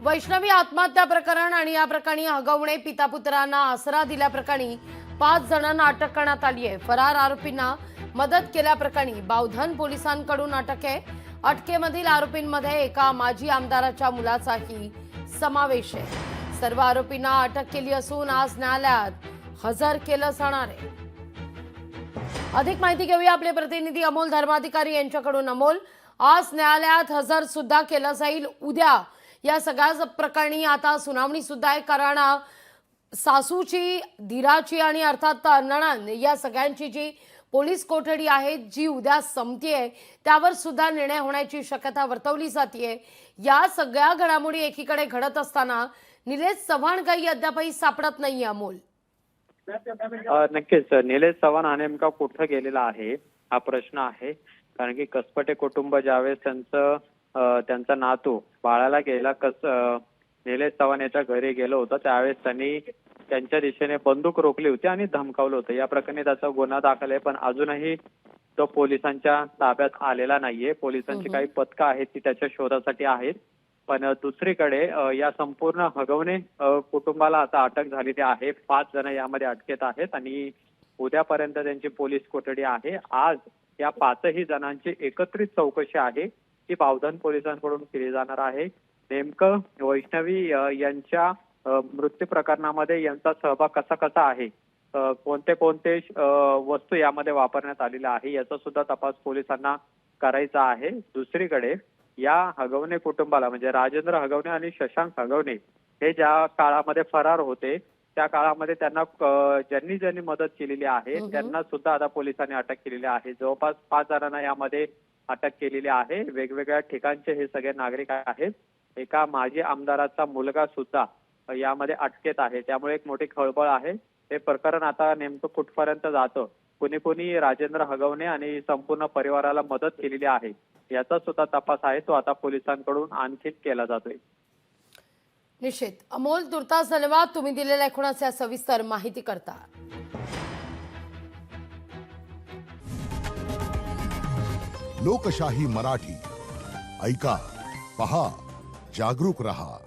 वैष्णवी आत्महत्या प्रकरण आणि या प्रकरणी हगवणे पिता पुत्रांना आसरा दिल्याप्रकरणी 5 जणांना अटक करण्यात आली आहे। फरार आरोपींना मदत केल्याप्रकरणी बावधन पोलिसांकडून अटक आहे। अटकेमधील आरोपींमध्ये एका माजी आमदाराच्या मुलाचाही समावेश आहे। सर्व आरोपींना अटक केली असून आज न्यायालयात हजर केलं जाणार आहे। अधिक माहिती घेऊया आपले प्रतिनिधी अमोल धर्माधिकारी यांच्याकडून। अमोल, आज न्यायालयात हजर सुद्धा केलं जाईल। उद्या या सगळ्या प्रकरणी आता सुनावणी सुद्धा आहे, कारण सासूची, धीराची आणि अर्थात नणंद या सगळ्यांची जी पोलीस कोठडी आहे जी उद्या संपतेय त्यावर सुद्धा निर्णय होण्याची शक्यता वर्तवली जाते। या सगळ्या घडामोडी एकीकडे घडत असताना निलेश चव्हाण काही अद्यापही सापडत नाहीये। अमोल, नक्कीच निलेश चव्हाण हा नेमका कुठं गेलेला आहे हा प्रश्न आहे। कारण की कसपटे कुटुंब ज्यावेळेस त्यांचा नातू बाळाला गेला निलेश चव्हाण याच्या घरी गेलो होतं त्यावेळेस त्यांनी त्यांच्या दिशेने बंदूक रोखली होती आणि धमकावलं होतं। या प्रकरणी त्याचा गुन्हा दाखल आहे, पण अजूनही तो पोलिसांच्या ताब्यात आलेला नाहीये। पोलिसांची काही पथकं आहेत ती त्याच्या शोधासाठी आहेत, पण दुसरीकडे या संपूर्ण हगवणे कुटुंबाला आता अटक झालेली आहे। 5 जण यामध्ये अटकेत आहेत आणि उद्यापर्यंत त्यांची पोलीस कोठडी आहे। आज या 5ही जणांची एकत्रित चौकशी आहे ती बावधन पोलिसांकडून केली जाणार आहे। नेमकं वैष्णवी यांच्या मृत्यू प्रकरणामध्ये यांचा सहभाग कसा कसा आहे, कोणते वस्तू यामध्ये वापरण्यात आलेल्या आहे याचा सुद्धा तपास पोलिसांना करायचा आहे। दुसरीकडे या हगवणे कुटुंबाला म्हणजे राजेंद्र हगवणे आणि शशांक हगवणे हे ज्या काळामध्ये फरार होते त्या काळामध्ये त्यांना ज्यांनी मदत केलेली आहे त्यांना सुद्धा आता पोलिसांनी अटक केलेली आहे। जवळपास 5 जणांना यामध्ये अटक केलेली आहे। वेगवेगळ्या ठिकाणचे हे सगळे नागरिक आहेत। एका माजी आमदाराचा मुलगा सुद्धा यामध्ये अटकेत आहे, त्यामुळे एक मोठी खळबळ आहे। हे प्रकरण आता नेमकं कुठपर्यंत जातं, कुणी राजेंद्र हगवणे आणि संपूर्ण परिवाराला मदत केलेली आहे याचा सुद्धा तपास आहे, तो आता पोलिसांकडून आणखीच केला जातोय। निश्चित अमोल, तुर्तास धन्यवाद तुम्ही दिलेल्या एकूणच या सविस्तर माहिती करता। लोकशाही मराठी ऐका, पहा, जागरूक रहा।